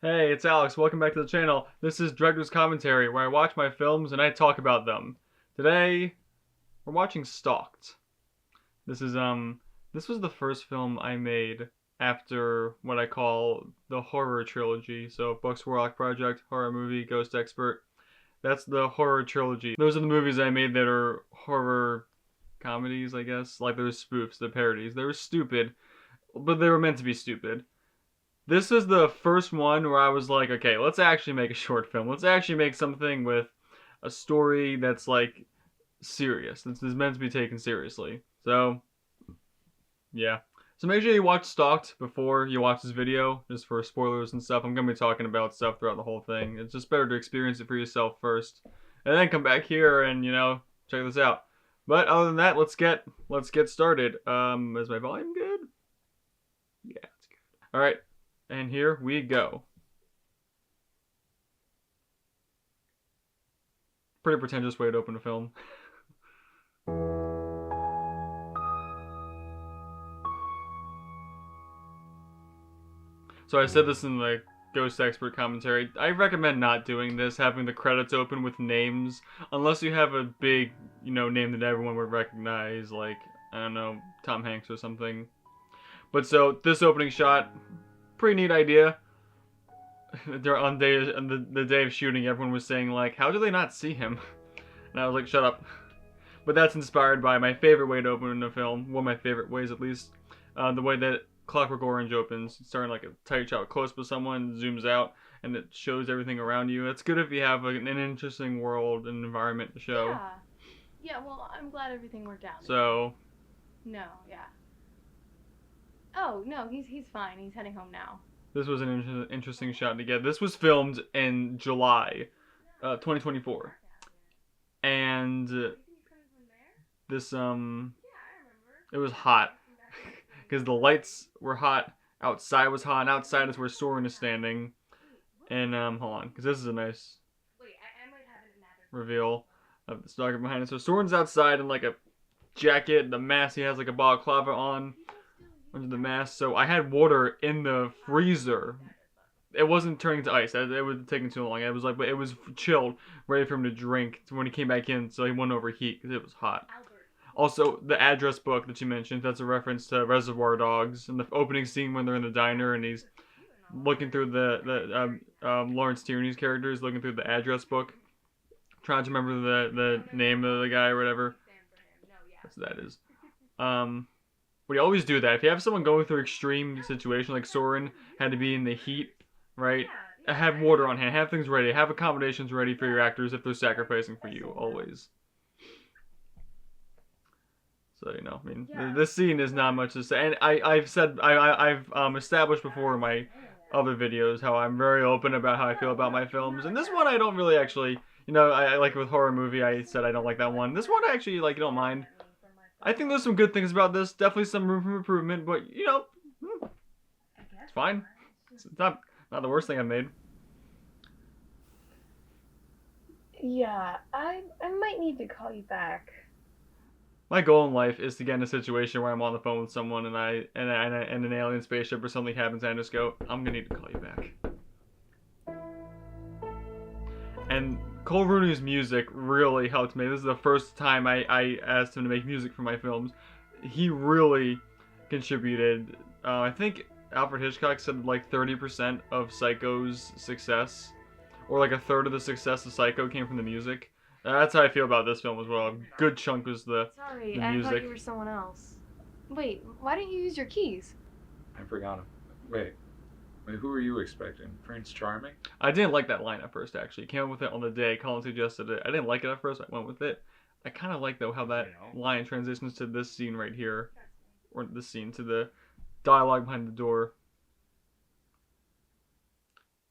Hey, it's Alex. Welcome back to the channel. This is Director's Commentary, where I watch my films and I talk about them. Today, we're watching Stalked. This is this was the first film I made after what I call the horror trilogy. So, Books Warlock Project, horror movie, Ghost Expert. That's the horror trilogy. Those are the movies I made that are horror comedies, I guess. Like those spoofs, the parodies. They were stupid, but they were meant to be stupid. This is the first one where I was like, okay, let's actually make a short film. Let's actually make something with a story that's like serious. This is meant to be taken seriously. So, yeah. So make sure you watch Stalked before you watch this video, just for spoilers and stuff. I'm gonna be talking about stuff throughout the whole thing. It's just better to experience it for yourself first, and then come back here and check this out. But other than that, let's get started. Is my volume good? Yeah, it's good. All right. And here we go. Pretty pretentious way to open a film. So I said this in the Ghost Expert commentary. I recommend not doing this, having the credits open with names, unless you have a big, name that everyone would recognize, like, I don't know, Tom Hanks or something. But so, this opening shot, pretty neat idea. On the day of shooting, everyone was saying, like, how do they not see him? And I was like, shut up. But that's inspired by my favorite way to open a film. One of my favorite ways, at least. The way that Clockwork Orange opens. It's starting like a tight shot close with someone, zooms out, and it shows everything around you. It's good if you have an interesting world and environment to show. Yeah. Yeah, well, I'm glad everything worked out. So. No, yeah. Oh, no, he's fine. He's heading home now. This was an interesting shot to get. This was filmed in July 2024. And this, it was hot. Because the lights were hot, outside was hot, and outside is where Soren is standing. And, hold on, because this is a nice reveal of the stalker behind us. So Soren's outside in, like, a jacket, the mask, he has, like, a balaclava on under the mask. So I had water in the freezer. It wasn't turning to ice. It was taking too long. It was like, but it was chilled, ready for him to drink when he came back in, so he wouldn't overheat because it was hot. Also, the address book that you mentioned, that's a reference to Reservoir Dogs. In the opening scene when they're in the diner and he's looking through the Lawrence Tierney's character is looking through the address book, trying to remember the name of the guy or whatever. That's what that is. But you always do that. If you have someone going through extreme situation, like Soren had to be in the heat, right? Have water on hand. Have things ready. Have accommodations ready for your actors if they're sacrificing for you, always. So, this scene is not much to say. And I've established before in my other videos how I'm very open about how I feel about my films. And this one I don't really actually, I like with horror movie, I said I don't like that one. This one I actually, don't mind. I think there's some good things about this. Definitely some room for improvement, but, it's fine. It's not the worst thing I've made. Yeah, I might need to call you back. My goal in life is to get in a situation where I'm on the phone with someone and an alien spaceship or something happens and I just go, I'm gonna need to call you back. And Cole Rooney's music really helped me. This is the first time I asked him to make music for my films. He really contributed. I think Alfred Hitchcock said like 30% of Psycho's success, or like a third of the success of Psycho came from the music. That's how I feel about this film as well. A good chunk was the music. Sorry, I thought you were someone else. Wait, why didn't you use your keys? I forgot him. Wait, who are you expecting? Prince Charming? I didn't like that line at first, actually. Came up with it on the day. Colin suggested it. I didn't like it at first. I went with it. I kind of like, though, how that line transitions to this scene right here. Or this scene, to the dialogue behind the door.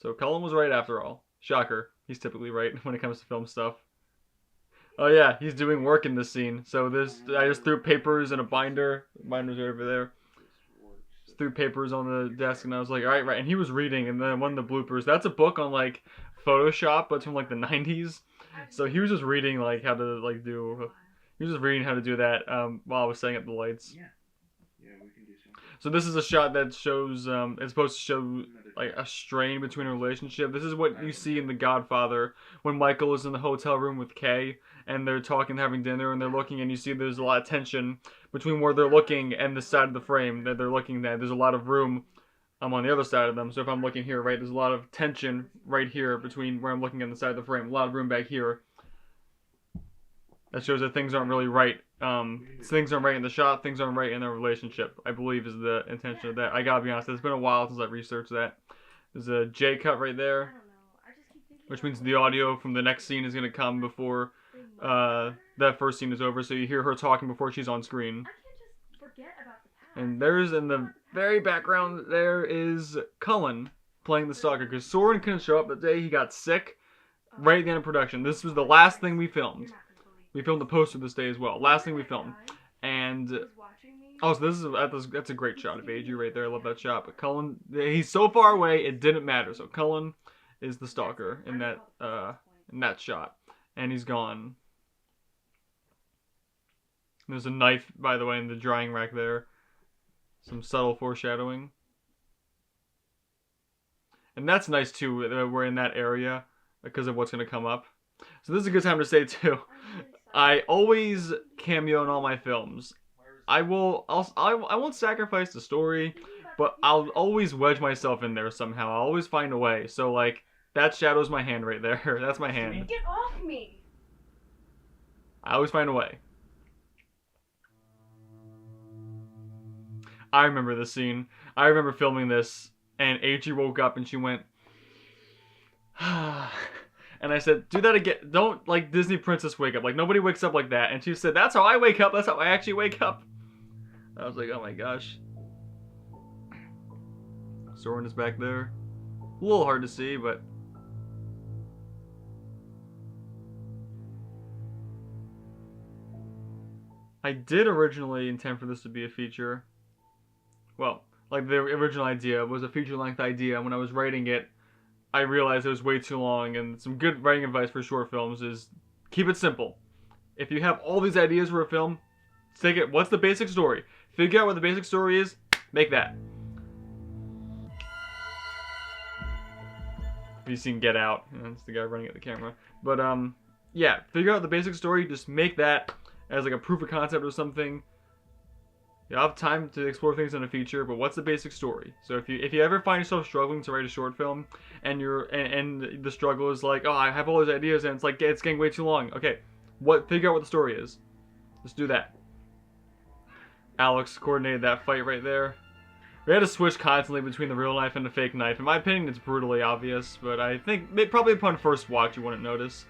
So Colin was right after all. Shocker. He's typically right when it comes to film stuff. Oh yeah, he's doing work in this scene. So I just threw papers in a binder. The binder's right over there. Just threw papers on the desk and I was like, all right, right. And he was reading, and then one of the bloopers. That's a book on like Photoshop, but it's from like the 90s. So he was just reading like how to like do. He was just reading how to do that while I was setting up the lights. Yeah, we can do something. So this is a shot that shows, it's supposed to show like a strain between a relationship. This is what you see in The Godfather when Michael is in the hotel room with Kay and they're talking, having dinner, and they're looking, and you see there's a lot of tension between where they're looking and the side of the frame that they're looking at. There's a lot of room. I'm on the other side of them, so if I'm looking here, right, there's a lot of tension right here between where I'm looking on the side of the frame. A lot of room back here. That shows that things aren't really right. Things aren't right in the shot. Things aren't right in their relationship, I believe is the intention of that. I gotta be honest, it's been a while since I've researched that. There's a J cut right there, which means the audio from the next scene is gonna come before that first scene is over. So you hear her talking before she's on screen. And there's, in the very background, there is Cullen playing the stalker, because Soren couldn't show up the day he got sick right at the end of production. This was the last thing we filmed. We filmed the poster this day as well. Last thing we filmed. And, oh, so that's a great shot of Adri right there. I love that shot. But Cullen, he's so far away, it didn't matter. So Cullen is the stalker in that shot. And he's gone. There's a knife, by the way, in the drying rack there. Some subtle foreshadowing. And that's nice, too, we're in that area because of what's going to come up. So this is a good time to say, too, I always cameo in all my films. I won't sacrifice the story, but I'll always wedge myself in there somehow. I'll always find a way. So, like, that shadow's my hand right there. That's my hand. Get off me! I always find a way. I remember this scene. I remember filming this, and Adri woke up and she went, and I said, do that again. Don't, like, Disney princess wake up. Like, nobody wakes up like that. And she said, that's how I wake up. That's how I actually wake up. I was like, oh my gosh. Soren is back there. A little hard to see, but... I did originally intend for this to be a feature. Well, like, the original idea was a feature-length idea, and when I was writing it, I realized it was way too long, and some good writing advice for short films is keep it simple. If you have all these ideas for a film, take it, what's the basic story? Figure out what the basic story is, make that. Have you seen Get Out? That's the guy running at the camera. But, yeah, figure out the basic story, just make that as like a proof of concept or something. You'll have time to explore things in a feature, but what's the basic story? So if you ever find yourself struggling to write a short film, and and the struggle is like, oh, I have all these ideas and it's like it's getting way too long. Okay, figure out what the story is. Just do that. Alex coordinated that fight right there. We had to switch constantly between the real knife and the fake knife. In my opinion, it's brutally obvious, but I think probably upon first watch you wouldn't notice.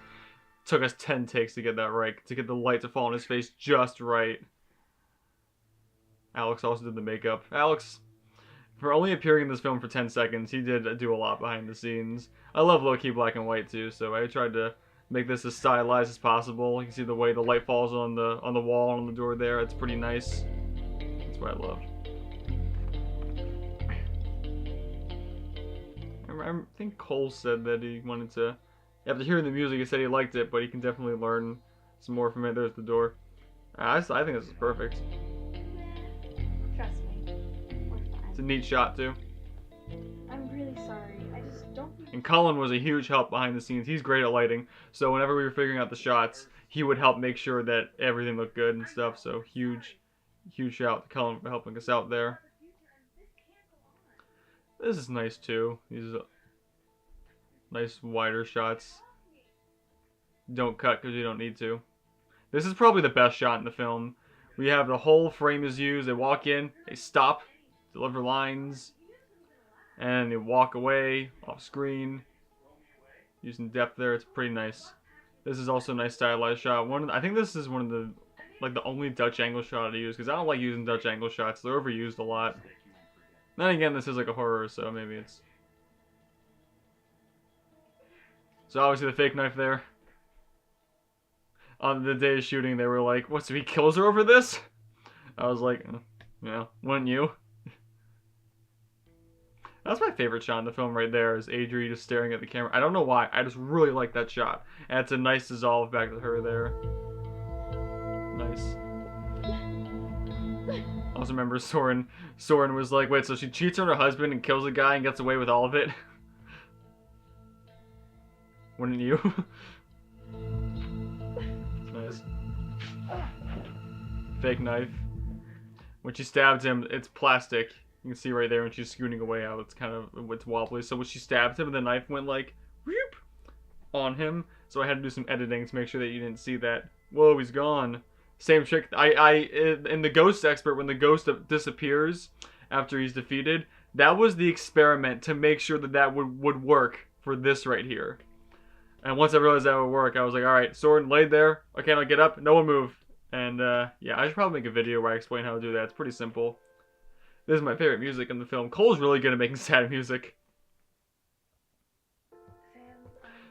It took us 10 takes to get that right, to get the light to fall on his face just right. Alex also did the makeup. Alex, for only appearing in this film for 10 seconds, he did do a lot behind the scenes. I love low-key black and white too, so I tried to make this as stylized as possible. You can see the way the light falls on the wall and on the door there. It's pretty nice. That's what I love. I think Cole said that he wanted to... After hearing the music, he said he liked it, but he can definitely learn some more from it. There's the door. I think this is perfect. Trust me, we're fine. It's a neat shot, too. I'm really sorry. I just don't... And Cullen was a huge help behind the scenes. He's great at lighting. So whenever we were figuring out the shots, he would help make sure that everything looked good and stuff. So huge shout out to Cullen for helping us out there. This is nice, too. These nice wider shots. Don't cut because you don't need to. This is probably the best shot in the film. We have the whole frame is used. They walk in, they stop, deliver lines, and they walk away off screen. Using depth there, it's pretty nice. This is also a nice stylized shot. I think this is one of the only Dutch angle shot I use, because I don't like using Dutch angle shots. They're overused a lot. Then again, this is like a horror, so maybe it's... So obviously the fake knife there. On the day of shooting, they were like, what, so he kills her over this? I was like, yeah, wouldn't you? That's my favorite shot in the film right there, is Adri just staring at the camera. I don't know why, I just really like that shot. And it's a nice dissolve back to her there. Nice. also remember Soren was like, wait, so she cheats on her husband and kills a guy and gets away with all of it? Wouldn't you? Nice. Fake knife. When she stabbed him, it's plastic. You can see right there when she's scooting away how it's wobbly. So when she stabbed him, the knife went like whoop on him. So I had to do some editing to make sure that you didn't see that. Whoa, he's gone. Same trick. In the Ghost Expert, when the ghost disappears after he's defeated, that was the experiment to make sure that would work for this right here. And once I realized that would work, I was like, all right, sword laid there. Okay, now get up. No one move. And yeah, I should probably make a video where I explain how to do that. It's pretty simple. This is my favorite music in the film. Cole's really good at making sad music.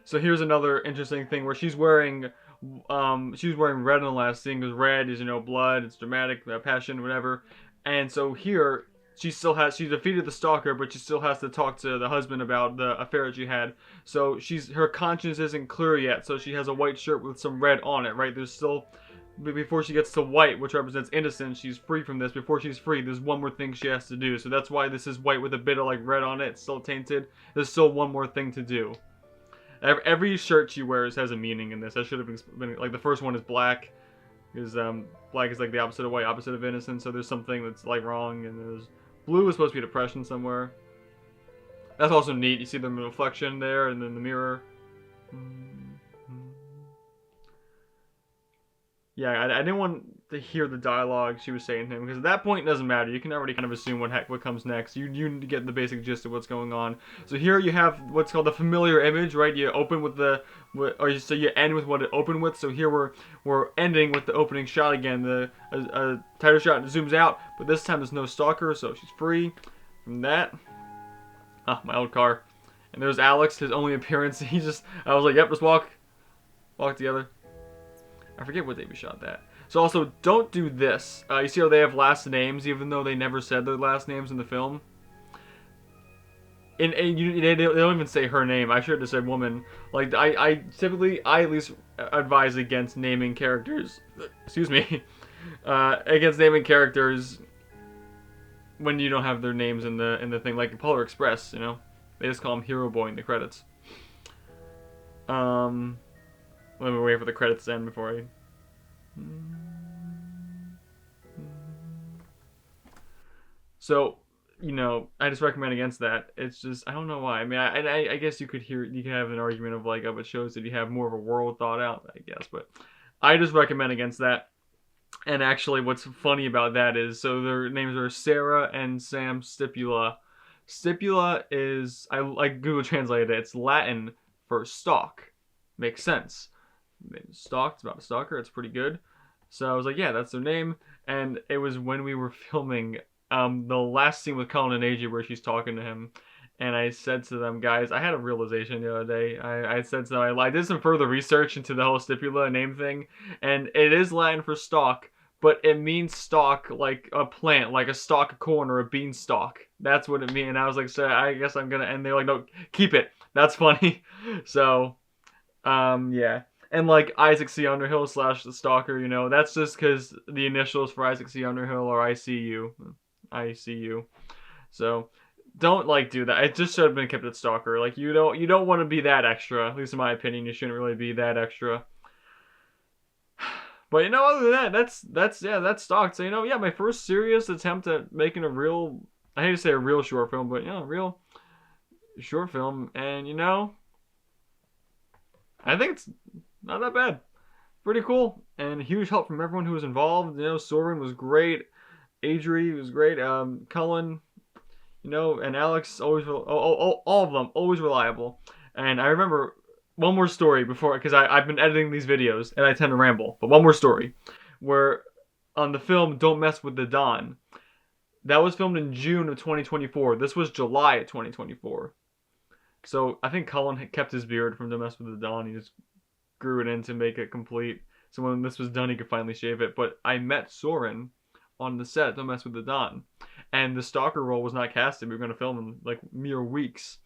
So here's another interesting thing where she's wearing red in the last scene because red is, you know, blood, it's dramatic, passion, whatever. And so here she defeated the stalker, but she still has to talk to the husband about the affair that she had. So her conscience isn't clear yet. So she has a white shirt with some red on it, right? There's still, before she gets to white, which represents innocence, she's free from this. Before she's free, there's one more thing she has to do. So that's why this is white with a bit of like red on it. It's still tainted. There's still one more thing to do. Every shirt she wears has a meaning in this. I should have been like, the first one is black, because black is like the opposite of white, opposite of innocence. So there's something that's like wrong, and there's blue is supposed to be depression somewhere. That's also neat. You see the reflection there, and then the mirror. Yeah, I didn't want to hear the dialogue she was saying to him, because at that point it doesn't matter. You can already kind of assume what comes next. You get the basic gist of what's going on. So here you have what's called the familiar image, right? You open with so you end with what it opened with. So here we're ending with the opening shot again. A tighter shot zooms out, but this time there's no stalker, so she's free from that. Ah, my old car. And there's Alex, his only appearance. I was like, yep, just walk together. I forget what day we shot that. So also, don't do this. You see how they have last names, even though they never said their last names in the film? They don't even say her name. I should have just said woman. Like, I typically at least advise against naming characters. Excuse me. Against naming characters when you don't have their names in the thing. Like Polar Express, you know? They just call him Hero Boy in the credits. Let me wait for the credits to end before I... So, you know, I just recommend against that. It's just, I don't know why. I mean, I guess you could have an argument of like, oh, it shows that you have more of a world thought out, I guess. But I just recommend against that. And actually, what's funny about that is, so their names are Sarah and Sam Stipula. Stipula is, I Google translated it. It's Latin for stalk. Makes sense. Stalked, about a stalker. It's pretty good. So I was like, yeah, that's their name. And it was when we were filming the last scene with Colin and AJ where she's talking to him. And I said to them, guys, I had a realization the other day. I said to them, I did some further research into the whole stipula name thing. And it is Latin for stalk, but it means stalk like a plant, like a stalk of corn or a beanstalk. That's what it means. And I was like, so I guess I'm going to, and they're like, no, keep it. That's funny. So, yeah. And like Isaac C. Underhill / the Stalker, you know, that's just because the initials for Isaac C. Underhill are ICU. ICU. So don't like do that. It just should have been kept at Stalker. Like you don't want to be that extra. At least in my opinion, you shouldn't really be that extra. But you know, other than that, that's Stalked. So you know, yeah, my first serious attempt at making a real, I hate to say a real short film, but you know, a real short film, and you know, I think it's not that bad. Pretty cool. And huge help from everyone who was involved. You know, Soren was great. Adri was great. Cullen, you know, and Alex, always, all of them, always reliable. And I remember one more story before, because I've been editing these videos, and I tend to ramble. But one more story, where on the film, Don't Mess with the Dawn. That was filmed in June of 2024. This was July of 2024. So I think Cullen kept his beard from Don't Mess with the Dawn. He just grew it in to make it complete. So when this was done, he could finally shave it. But I met Soren on the set, Don't Mess with the Dawn. And the stalker role was not casted. We were going to film in like mere weeks.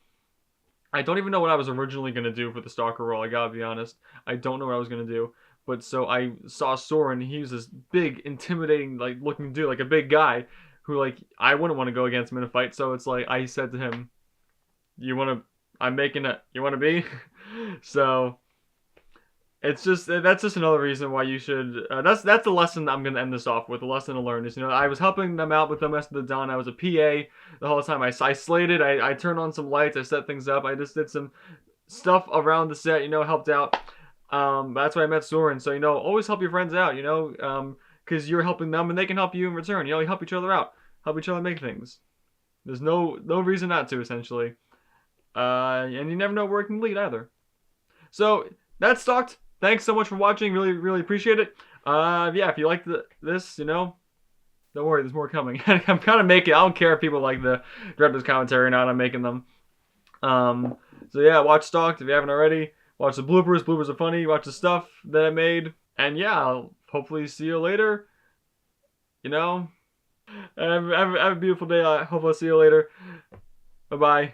I don't even know what I was originally going to do for the stalker role. I gotta be honest. I don't know what I was going to do. But so I saw Soren. He was this big, intimidating, like looking dude, like a big guy, who like I wouldn't want to go against him in a fight. So it's like I said to him, "You want to? I'm making it. You want to be?" So it's just that's just another reason why you should. That's the lesson I'm gonna end this off with. The lesson to learn is, I was helping them out with the rest of the dawn. I was a PA the whole time. I slated. I turned on some lights. I set things up. I just did some stuff around the set. Helped out. That's why I met Soren. So always help your friends out. Because you're helping them and they can help you in return. You help each other out. Help each other make things. There's no reason not to, essentially. And you never know where it can lead either. So that's Stalked. Thanks so much for watching. Really, really appreciate it. Yeah, if you like this, don't worry, there's more coming. I'm kind of making. I don't care if people like the director's commentary or not. I'm making them. So yeah, watch Stalked if you haven't already. Watch the bloopers. Bloopers are funny. Watch the stuff that I made. And yeah, I'll hopefully see you later. Have a beautiful day. I hope I'll see you later. Bye bye.